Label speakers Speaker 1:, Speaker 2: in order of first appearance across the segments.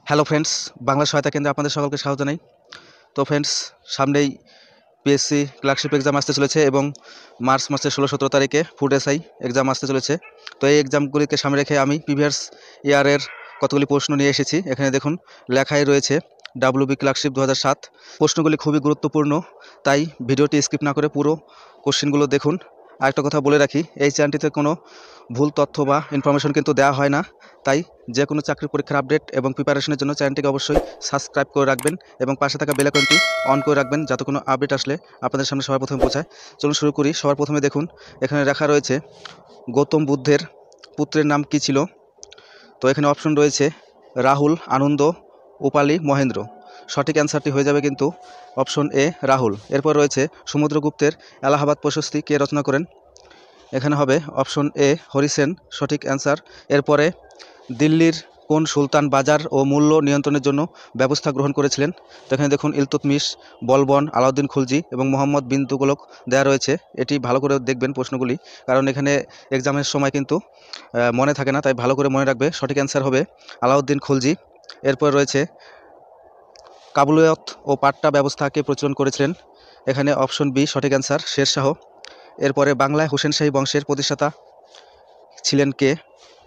Speaker 1: Hello friends, Bangla সহায়তা কেন্দ্রে আপনাদের সকলকে স্বাগত জানাই। তো ফ্রেন্ডস, সামনেই পিএসসি ক্লার্কশিপ এক্সাম আসতে চলেছে এবং মার্চ মাসের 16-17 তারিখে ফুড এসআই এক্সাম আসতে চলেছে। তো এই এক্সামগুলিকে সামনে রেখে আমি প্রিভিয়াস ইয়ারের কতগুলি প্রশ্ন নিয়ে এসেছি। এখানে দেখুন লেখাই রয়েছে ডাব্লিউবি ক্লার্কশিপ 2007। প্রশ্নগুলি খুবই গুরুত্বপূর্ণ, তাই ভিডিওটি স্কিপ না করে পুরো কোশ্চেনগুলো দেখুন। আরেকটা কথা বলে রাখি, এই চ্যানেলটিতে কোনো ভুল তথ্য বা ইনফরমেশন কিন্তু দেওয়া হয় না। তাই যে কোনো চাকরি পরীক্ষার আপডেট এবং প্রিপারেশনের জন্য চ্যানেলটিকে অবশ্যই সাবস্ক্রাইব করে রাখবেন এবং পাশে থাকা বেল আইকনটি অন করে রাখবেন, যাতে কোনো আপডেট আসলে আপনাদের সামনে সবার প্রথমে পৌঁছায়। চলুন শুরু করি। সবার প্রথমে দেখুন এখানে লেখা রয়েছে গৌতম বুদ্ধের পুত্রের নাম কি ছিল। তো এখানে অপশন রয়েছে রাহুল, আনন্দ, উপালি, মহেন্দ্র। সঠিক অ্যান্সারটি হয়ে যাবে কিন্তু অপশন এ রাহুল। এরপর রয়েছে সমুদ্রগুপ্তের এলাহাবাদ প্রশস্তি কে রচনা করেন। এখানে হবে অপশন এ হরিসেন, সঠিক অ্যান্সার। এরপরে দিল্লির কোন সুলতান বাজার ও মূল্য নিয়ন্ত্রণের জন্য ব্যবস্থা গ্রহণ করেছিলেন। তো এখানে দেখুন ইলতুৎমিশ, বলবন, আলাউদ্দিন খুলজি এবং মোহাম্মদ বিন তুগলক দেওয়া রয়েছে। এটি ভালো করে দেখবেন প্রশ্নগুলি, কারণ এখানে এক্সামের সময় কিন্তু মনে থাকে না, তাই ভালো করে মনে রাখবে। সঠিক অ্যান্সার হবে আলাউদ্দিন খুলজি। এরপর রয়েছে কাবুলিয়ত ও পাট্টা ব্যবস্থাকে প্রচলন করেছিলেন। এখানে অপশন বি সঠিক অ্যান্সার, শেরশাহ। এরপরে বাংলায় হুসেন শাহী বংশের প্রতিষ্ঠাতা ছিলেন কে।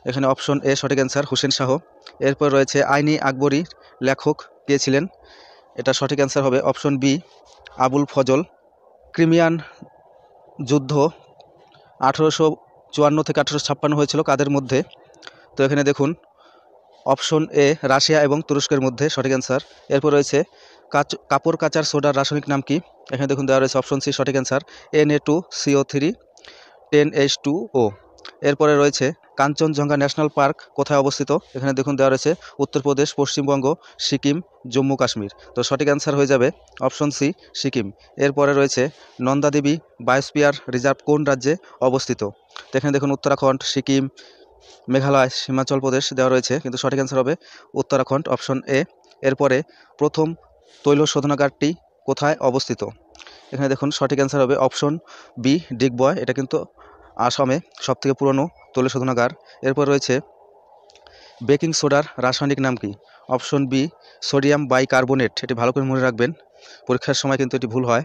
Speaker 1: এখানে অপশন এ সঠিক অ্যান্সার, হুসেন শাহ। এরপর রয়েছে আইনি আকবরী লেখক কে ছিলেন। এটা সঠিক অ্যান্সার হবে option B Abul Fazal. Crimean যুদ্ধ 1854 থেকে 1856 হয়েছিল কাদের মধ্যে। তো এখানে দেখুন অপশন এ রাশিয়া এবং তুরস্কের মধ্যে, সঠিক অ্যান্সার। এরপর রয়েছে কাপড় কাচার সোডার রাসায়নিক নাম কি। এখানে দেখুন দেওয়া রয়েছে অপশন সি সঠিক অ্যান্সার, Na2CO3 10H2O। এরপরে রয়েছে কাঞ্চনজঙ্ঘা ন্যাশনাল পার্ক কোথায় অবস্থিত। এখানে দেখুন দেওয়া রয়েছে উত্তরপ্রদেশ, পশ্চিমবঙ্গ, সিকিম, জম্মু কাশ্মীর। তো সঠিক অ্যান্সার হয়ে যাবে অপশন সি সিকিম। এরপরে রয়েছে নন্দাদেবী বায়োস্ফিয়ার রিজার্ভ কোন রাজ্যে অবস্থিত। তো এখানে দেখুন উত্তরাখণ্ড, সিকিম, মেঘালয়, হিমাচল প্রদেশ দেওয়া রয়েছে, কিন্তু সঠিক অ্যান্সার হবে উত্তরাখণ্ড, অপশন এ। এরপরে প্রথম তৈল শোধনাগারটি কোথায় অবস্থিত। এখানে দেখুন সঠিক অ্যান্সার হবে অপশন বি ডিগবয়। এটা কিন্তু আসামে সবথেকে পুরনো তৈল শোধনাগার। এরপর রয়েছে বেকিং সোডার রাসায়নিক নাম কি। Option B sodium bicarbonate. এটি ভালো করে মনে রাখবেন, পরীক্ষার সময় কিন্তু এটি ভুল হয়।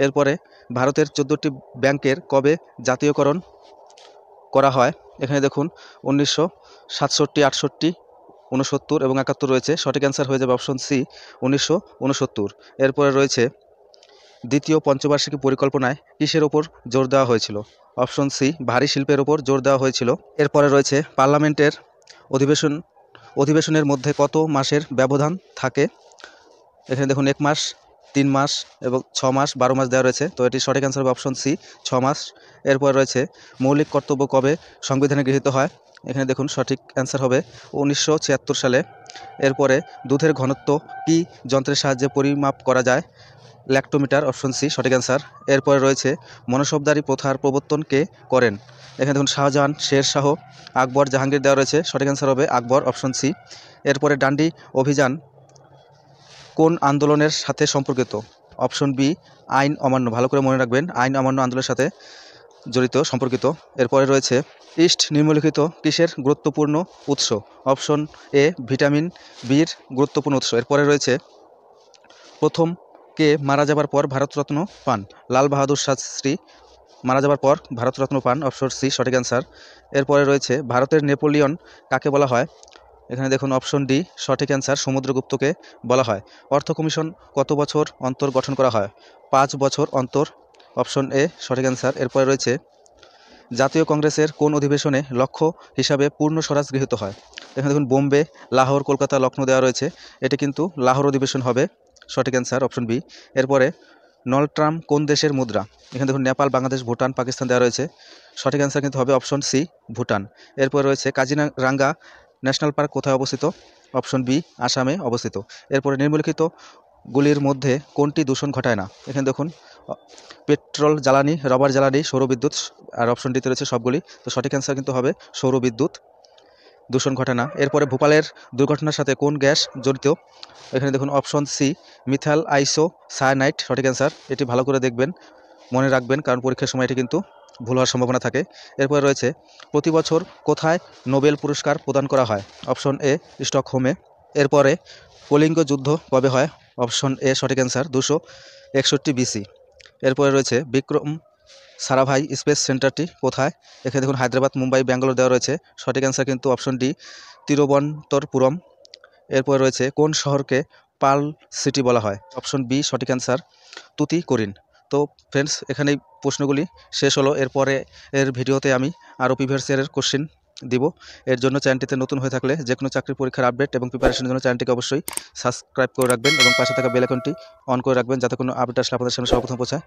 Speaker 1: এরপরে ভারতের 14টি ব্যাংকের কবে জাতীয়করণ করা হয়। এখানে দেখুন 1967, 68, 69 এবং 71 রয়েছে। সঠিক অ্যান্সার হয়ে যাবে অপশন সি 1969। এরপরে রয়েছে দ্বিতীয় পঞ্চবার্ষিকী পরিকল্পনায় কিসের ওপর জোর দেওয়া হয়েছিল। অপশন সি ভারী শিল্পের ওপর জোর দেওয়া হয়েছিল। এরপরে রয়েছে পার্লামেন্টের অধিবেশনের মধ্যে কত মাসের ব্যবধান থাকে। এখানে দেখুন 1 মাস, 3 মাস এবং 6 মাস, 12 মাস দেওয়া রয়েছে। তো এটি সঠিক অ্যান্সার হবে অপশন সি 6 মাস। এরপর রয়েছে মৌলিক কর্তব্য কবে সংবিধানে গৃহীত হয়। এখানে দেখুন সঠিক অ্যান্সার হবে 1976 সালে। এরপরে দুধের ঘনত্ব কি যন্ত্রের সাহায্যে পরিমাপ করা যায়। ল্যাক্টোমিটার, অপশন সি সঠিক অ্যান্সার। এরপরে রয়েছে মনসবদারি প্রথার প্রবর্তন কে করেন। এখানে দেখুন শাহজাহান, শেরশাহ, আকবর, জাহাঙ্গীর দেওয়া রয়েছে। সঠিক অ্যান্সার হবে আকবর, অপশন সি। এরপরে ডান্ডি অভিযান কোন আন্দোলনের সাথে সম্পর্কিত। অপশন বি আইন অমান্য। ভালো করে মনে রাখবেন, আইন অমান্য আন্দোলনের সাথে সম্পর্কিত। এরপরে রয়েছে ইস্ট নিম্নলিখিত কিসের গুরুত্বপূর্ণ উৎস। অপশন এ ভিটামিন বির গুরুত্বপূর্ণ উৎস। এরপরে রয়েছে প্রথম কে মারা যাবার পর ভারতরত্ন পান। লাল বাহাদুর শাস্ত্রী মারা যাবার পর ভারতরত্ন পান, অপশন সি সঠিক অ্যান্সার। এরপরে রয়েছে ভারতের নেপোলিয়ন কাকে বলা হয়। এখানে দেখুন অপশন ডি সঠিক অ্যান্সার, সমুদ্রগুপ্তকে বলা হয়। অর্থ কমিশন কত বছর অন্তর গঠন করা হয়। 5 বছর অন্তর, অপশন এ সঠিক অ্যান্সার। এরপরে রয়েছে জাতীয় কংগ্রেসের কোন অধিবেশনে লক্ষ্য হিসাবে পূর্ণ স্বরাজ গৃহীত হয়। এখানে দেখুন বোম্বে, লাহোর, কলকাতা, লখনৌ দেওয়া রয়েছে। এটি কিন্তু লাহোর অধিবেশন হবে, সঠিক অ্যান্সার অপশন বি। এরপরে নলট্রাম কোন দেশের মুদ্রা। এখানে দেখুন নেপাল, বাংলাদেশ, ভুটান, পাকিস্তান দেওয়া রয়েছে। সঠিক অ্যান্সার কিন্তু হবে অপশন সি ভুটান। এরপর রয়েছে কাজিরাঙ্গা ন্যাশনাল পার্ক কোথায় অবস্থিত। অপশন বি আসামে অবস্থিত। এরপরে নিম্নলিখিত গুলির মধ্যে কোনটি দূষণ ঘটায় না। এখানে দেখুন পেট্রোল জ্বালানি, রবার জ্বালানি, সৌরবিদ্যুৎ, আর অপশন ডিতে রয়েছে সবগুলি। তো সঠিক অ্যান্সার কিন্তু হবে সৌরবিদ্যুৎ দূষণ ঘটে না। এরপরে ভোপালের দুর্ঘটনার সাথে কোন গ্যাস জড়িত। এখানে দেখুন অপশন সি মিথাইল আইসো সায়ানাইড, সঠিক অ্যান্সার। এটি ভালো করে দেখবেন, মনে রাখবেন, কারণ পরীক্ষার সময় এটি কিন্তু ভুল হওয়ার সম্ভাবনা থাকে। এরপরে রয়েছে প্রতি বছর কোথায় নোবেল পুরস্কার প্রদান করা হয়। অপশন এ স্টকহোমে। এরপরে কলিঙ্গ যুদ্ধ কবে হয়? অপশন এ সঠিক অ্যান্সার 261 BC। এরপরে রয়েছে বিক্রম সারাভাই স্পেস সেন্টারটি কোথায়? এখানে দেখুন হায়দ্রাবাদ, মুম্বাই, ব্যাঙ্গালোর দেওয়া রয়েছে। সঠিক অ্যান্সার কিন্তু অপশন ডি, তিরুবনন্তপুরম। এরপরে রয়েছে কোন শহরকে পার্ল সিটি বলা হয়? অপশন বি সঠিক অ্যান্সার তুতিকোরিন। তো ফ্রেন্ডস, এখানেই প্রশ্নগুলি শেষ হলো। এরপরে ভিডিওতে আমি আরও প্রিভিয়াস ইয়ারের কোশ্চেন দিব। এর জন্য চ্যানেলটিতে নতুন হয়ে থাকলে যে কোনো চাকরির পরীক্ষার আপডেট এবং প্রিপারেশনের জন্য চ্যানেলটিকে অবশ্যই সাবস্ক্রাইব করে রাখবেন এবং পাশে থাকা বেল আইকনটি অন করে রাখবেন, যাতে কোনো আপডেট আসলে আপনাদের সামনে সর্বপ্রথম পৌঁছায়।